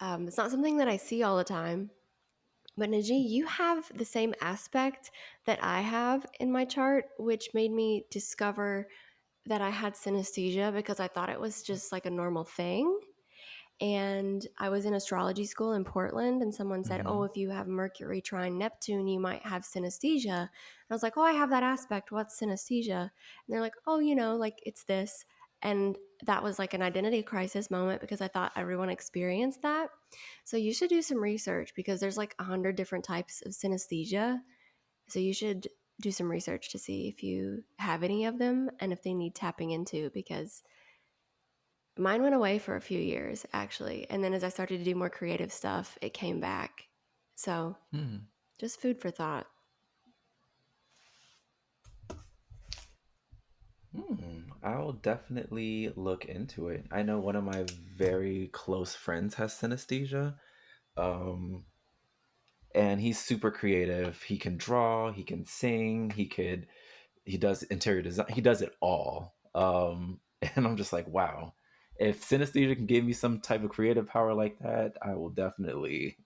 it's not something that I see all the time. But Najee, you have the same aspect that I have in my chart, which made me discover that I had synesthesia because I thought it was just like a normal thing. And I was in astrology school in Portland, and someone said, "Oh, Hmm. if you have Mercury trine Neptune, you might have synesthesia." And I was like, "Oh, I have that aspect. What's synesthesia?" And they're like, "Oh, like it's this." And that was like an identity crisis moment because I thought everyone experienced that. So you should do some research because there's like 100 different types of synesthesia. So you should do some research to see if you have any of them and if they need tapping into because mine went away for a few years actually, and then as I started to do more creative stuff it came back. So Hmm. just food for thought. I'll definitely look into it. I know one of my very close friends has synesthesia. Um, and he's super creative. He can draw, he can sing, he does interior design, he does it all. And I'm just like, wow. If synesthesia can give me some type of creative power like that, I will definitely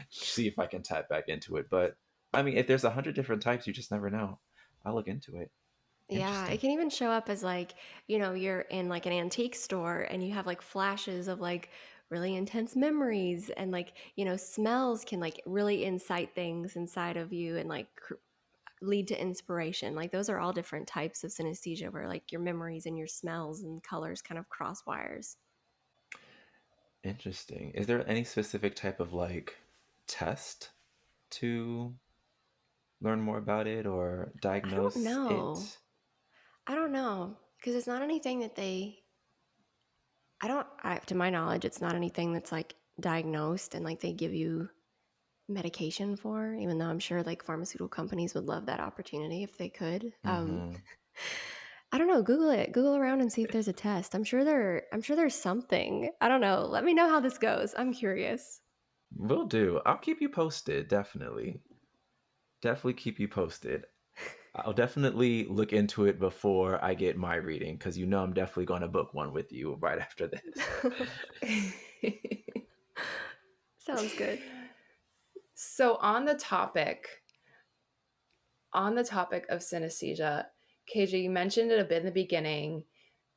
see if I can tap back into it. But I mean, if there's 100 different types, you just never know. I'll look into it. Yeah, it Interesting. can even show up as like, you're in like an antique store and you have like flashes of like really intense memories and like, smells can like really incite things inside of you and like lead to inspiration. Like those are all different types of synesthesia where like your memories and your smells and colors kind of cross wires. Interesting. Is there any specific type of like test to learn more about it or I don't diagnose know. it? I don't know because it's not anything that to my knowledge, it's not anything that's like diagnosed and like they give you medication for, even though I'm sure like pharmaceutical companies would love that opportunity if they could. Mm-hmm. I don't know. Google it. Google around and see if there's a test. I'm sure there's something. I don't know. Let me know how this goes. I'm curious. Will do. I'll keep you posted, definitely. Definitely keep you posted. I'll definitely look into it before I get my reading because I'm definitely going to book one with you right after this. Sounds good. So on the topic of synesthesia, KJ, you mentioned it a bit in the beginning.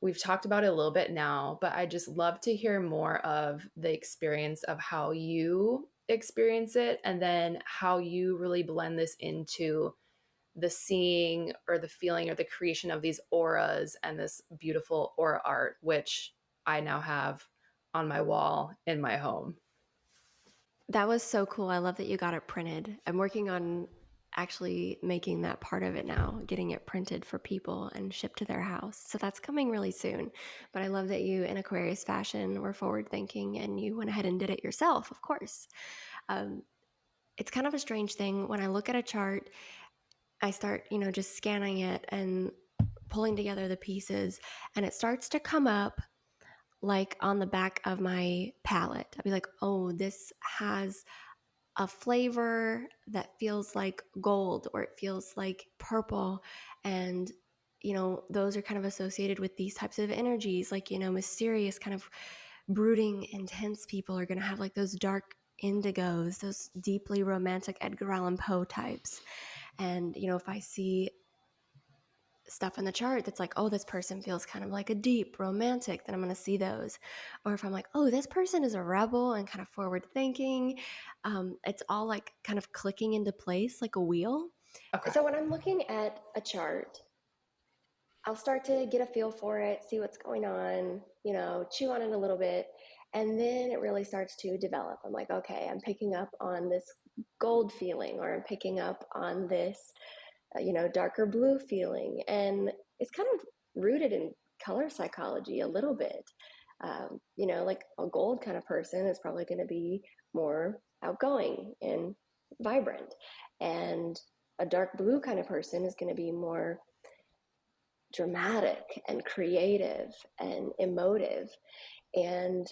We've talked about it a little bit now, but I just love to hear more of the experience of how you experience it and then how you really blend this into the seeing or the feeling or the creation of these auras and this beautiful aura art, which I now have on my wall in my home. That was so cool. I love that you got it printed. I'm working on actually making that part of it now, getting it printed for people and shipped to their house. So that's coming really soon. But I love that you, in Aquarius fashion, were forward thinking and you went ahead and did it yourself, of course. Um, it's kind of a strange thing. When I look at a chart, I start, just scanning it and pulling together the pieces, and it starts to come up like on the back of my palette. I'll be like, oh, this has a flavor that feels like gold or it feels like purple. And, those are kind of associated with these types of energies, like, mysterious, kind of brooding, intense people are going to have like those dark indigos, those deeply romantic Edgar Allan Poe types. And, if I see stuff in the chart that's like, oh, this person feels kind of like a deep romantic, then I'm going to see those. Or if I'm like, oh, this person is a rebel and kind of forward thinking, it's all like kind of clicking into place like a wheel. Okay. So when I'm looking at a chart, I'll start to get a feel for it, see what's going on, chew on it a little bit. And then it really starts to develop. I'm like, okay, I'm picking up on this gold feeling, or I'm picking up on this darker blue feeling. And it's kind of rooted in color psychology a little bit. Like a gold kind of person is probably going to be more outgoing and vibrant. And a dark blue kind of person is going to be more dramatic and creative and emotive. And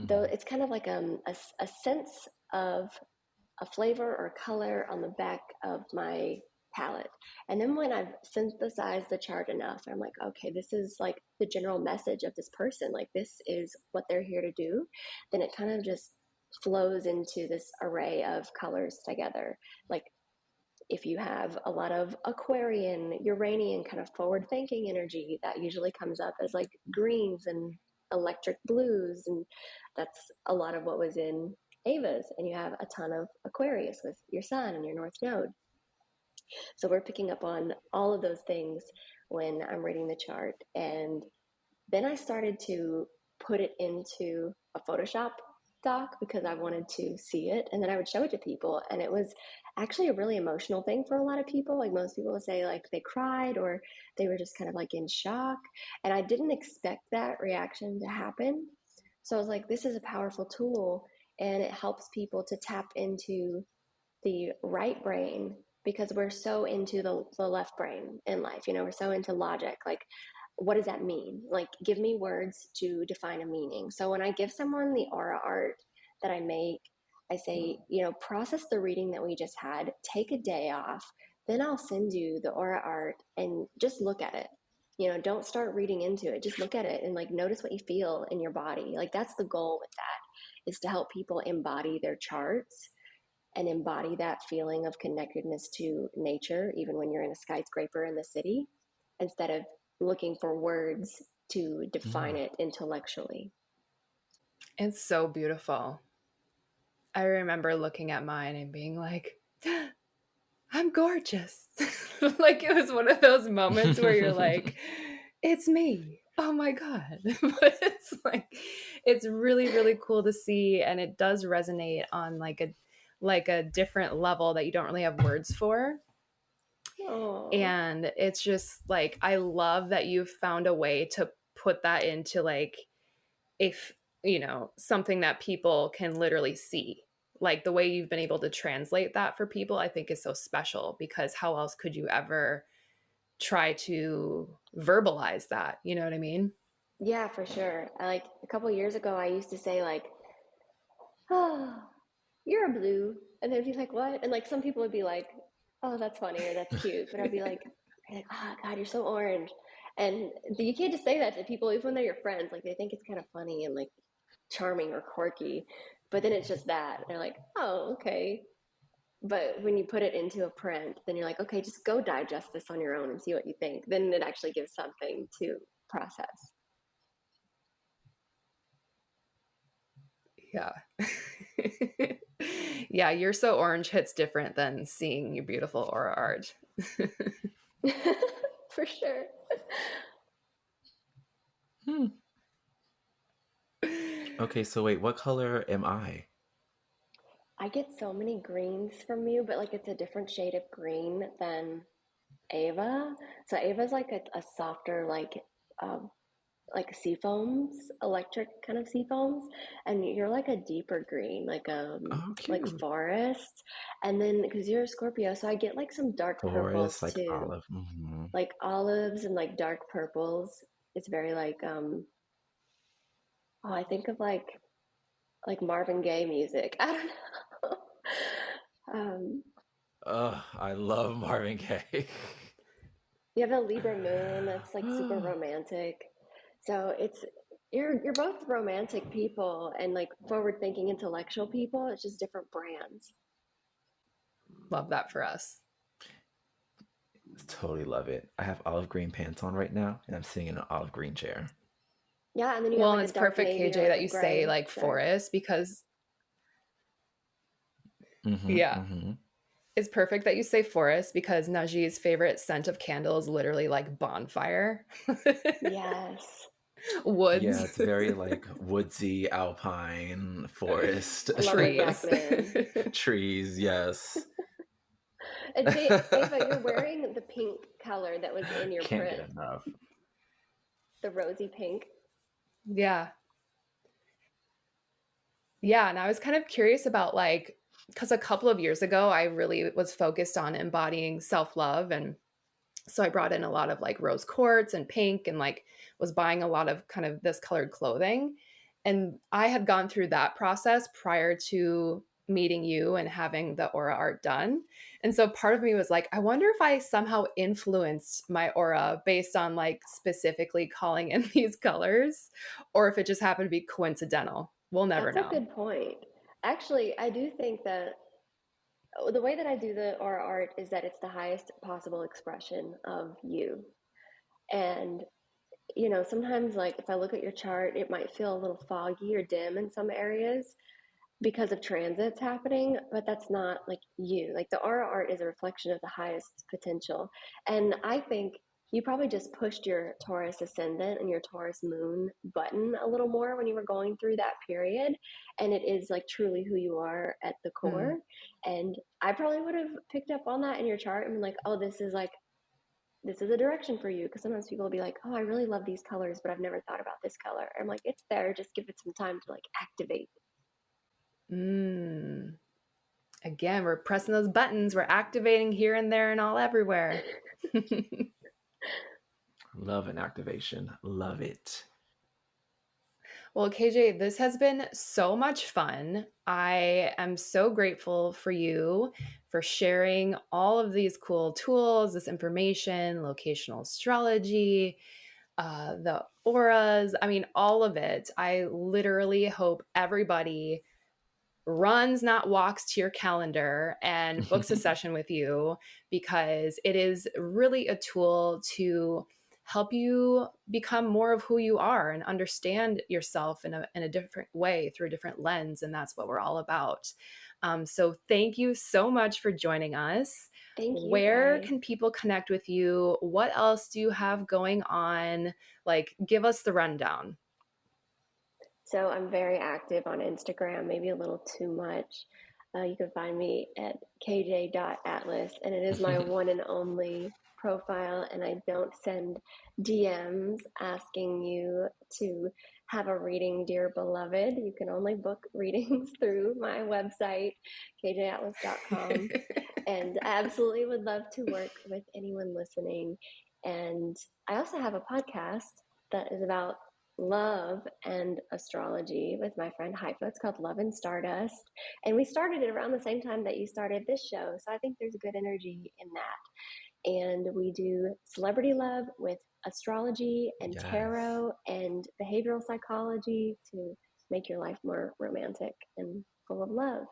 though Mm. it's kind of like a sense of a flavor or color on the back of my palette. And then when I've synthesized the chart enough, I'm like, okay, this is like the general message of this person. Like, this is what they're here to do. Then it kind of just flows into this array of colors together. Like, if you have a lot of Aquarian, Uranian kind of forward thinking energy, that usually comes up as like greens and electric blues. And that's a lot of what was in Ava's. And you have a ton of Aquarius with your sun and your North Node. So we're picking up on all of those things when I'm reading the chart. And then I started to put it into a Photoshop doc because I wanted to see it. And then I would show it to people. And it was actually a really emotional thing for a lot of people. Like, most people would say like they cried or they were just kind of like in shock. And I didn't expect that reaction to happen. So I was like, this is a powerful tool, and it helps people to tap into the right brain, because we're so into the left brain in life. You know, we're so into logic. Like, what does that mean? Like, give me words to define a meaning. So when I give someone the aura art that I make, I say, you know, process the reading that we just had, take a day off, then I'll send you the aura art and just look at it. You know, don't start reading into it. Just look at it and like notice what you feel in your body. Like, that's the goal with that, is to help people embody their charts and embody that feeling of connectedness to nature, even when you're in a skyscraper in the city, instead of looking for words to define Mm. it intellectually. It's so beautiful. I remember looking at mine and being like, I'm gorgeous. Like, it was one of those moments where you're like, it's me. Oh my God. But it's like, it's really, really cool to see. And it does resonate on like a different level that you don't really have words for. Oh, And it's just like, I love that you've found a way to put that into like, if, you know, something that people can literally see. Like, the way you've been able to translate that for people, I think is so special, because how else could you ever try to verbalize that? You know what I mean? yeah, for sure. Like, a couple years ago, I used to say like, "Oh, you're a blue," and they'd be like, "What?" And like, some people would be like, "Oh, that's funny," or "That's cute," but I'd be like, "Oh God, you're so orange." And you can't just say that to people, even when they're your friends. Like, they think it's kind of funny and like charming or quirky, but then it's just that. They're like, "Oh, okay." But when you put it into a print, then you're like, okay, just go digest this on your own and see what you think. Then it actually gives something to process. Yeah. Yeah, you're so orange hits different than seeing your beautiful aura art. For sure. Hmm. Okay, so wait, what color am I? I get so many greens from you, but like, it's a different shade of green than Ava. So Ava's like a softer, um, like sea foams, electric kind of sea foams, and you're like a deeper green, Oh, like cute. forest. And then because you're a Scorpio, so I get like some dark Forest, purples like too, olive. Hmm. like olives and like dark purples. It's very oh, I think of like Marvin Gaye music. I don't know. um, Oh, I love Marvin Gaye. you have a Libra moon that's like super romantic. So it's you're both romantic people and like forward thinking intellectual people. It's just different brands. Love that for us. Totally love it. I have olive green pants on right now, and I'm sitting in an olive green chair. Yeah, and then you have Well, like and a it's dark perfect, navy or KJ, like that a you say gray like shirt. forest, because Mm-hmm. yeah, Mm-hmm. it's perfect that you say forest, because Najee's favorite scent of candle is literally like bonfire. Yes. Yeah, Woods. it's very like woodsy, alpine, forest, I love that Trees. acronym. trees. Yes, And see, Ava, you're wearing the pink color that was in your can't get print, enough. the rosy pink. Yeah. Yeah, and I was kind of curious about like, because a couple of years ago I really was focused on embodying self-love, and so I brought in a lot of like rose quartz and pink, and like was buying a lot of kind of this colored clothing. And I had gone through that process prior to meeting you and having the aura art done. And so part of me was like, I wonder if I somehow influenced my aura based on like specifically calling in these colors, or if it just happened to be coincidental. We'll never That's a know. good point. Actually, I do think that the way that I do the aura art is that it's the highest possible expression of you. And, sometimes like if I look at your chart, it might feel a little foggy or dim in some areas because of transits happening, but that's not like you. Like the aura art is a reflection of the highest potential. And I think you probably just pushed your Taurus ascendant and your Taurus moon button a little more when you were going through that period. And it is like truly who you are at the Mm. core. And I probably would have picked up on that in your chart and been like, oh, this is a direction for you. Because sometimes people will be like, oh, I really love these colors, but I've never thought about this color. I'm like, it's there. Just give it some time to like activate. Mm. Again, we're pressing those buttons. We're activating here and there and all everywhere. Love an activation. Love it. Well, KJ, this has been so much fun. I am so grateful for you for sharing all of these cool tools, this information, locational astrology, the auras. I mean, all of it. I literally hope everybody runs, not walks to your calendar and books a session with you, because it is really a tool to help you become more of who you are and understand yourself in a different way through a different lens. And that's what we're all about. So thank you so much for joining us. Thank you Where guys. can people connect with you? What else do you have going on? Like, give us the rundown. So I'm very active on Instagram, maybe a little too much. You can find me at kj.atlas, and it is my one and only profile. And I don't send DMs asking you to have a reading, dear beloved. You can only book readings through my website, kjatlas.com. And I absolutely would love to work with anyone listening. And I also have a podcast that is about love and astrology with my friend Haifa. It's called Love and Stardust. And we started it around the same time that you started this show. So I think there's a good energy in that. And we do celebrity love with astrology and Yes. tarot and behavioral psychology to make your life more romantic and full of love.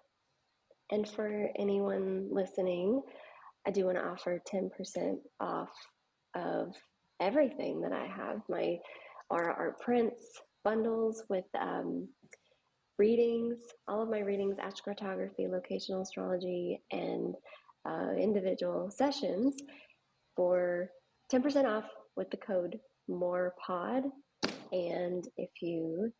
And for anyone listening, I do want to offer 10% off of everything that I have. My art prints, bundles with readings, all of my readings, astrocartography, locational astrology, and individual sessions for 10% off with the code MOREPOD. And if you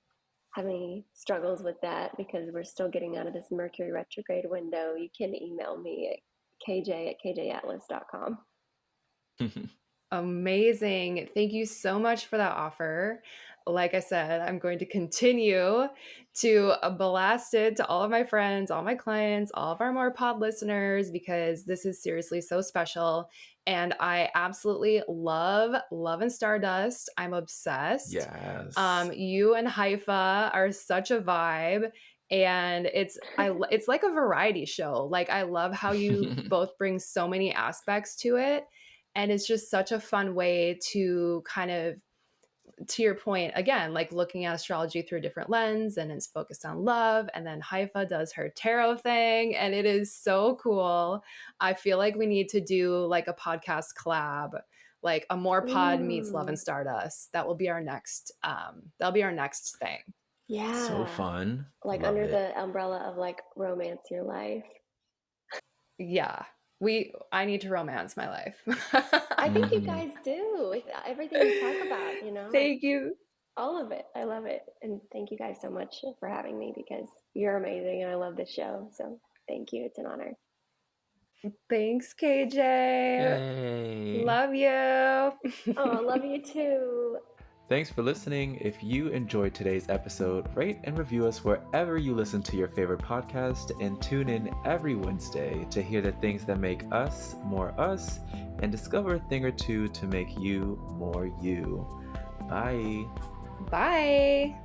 have any struggles with that because we're still getting out of this Mercury retrograde window, you can email me at kj@kjatlas.com. Amazing. Thank you so much for that offer. Like I said, I'm going to continue to blast it to all of my friends, all my clients, all of our more pod listeners, because this is seriously so special. And I absolutely love and Stardust. I'm obsessed. Yes. You and Haifa are such a vibe. And it's like a variety show. Like, I love how you both bring so many aspects to it, and it's just such a fun way to kind of, to your point again, like looking at astrology through a different lens, and it's focused on love. And then Haifa does her tarot thing, and it is so cool. I feel like we need to do like a podcast collab, like a more pod meets Love and Ooh, Stardust. That will be our next that'll be our next thing. So yeah. fun. Like Love under it. the umbrella of like romance your life. Yeah, I need to romance my life. I think you Hmm. guys do with everything you talk about, like Thank you. all of it. I love it. And thank you guys so much for having me because you're amazing and I love this show. So thank you. It's an honor. Thanks, KJ. Yay. Love you. Oh, I love you too. Thanks for listening. If you enjoyed today's episode, rate and review us wherever you listen to your favorite podcast, and tune in every Wednesday to hear the things that make us more us and discover a thing or two to make you more you. Bye. Bye.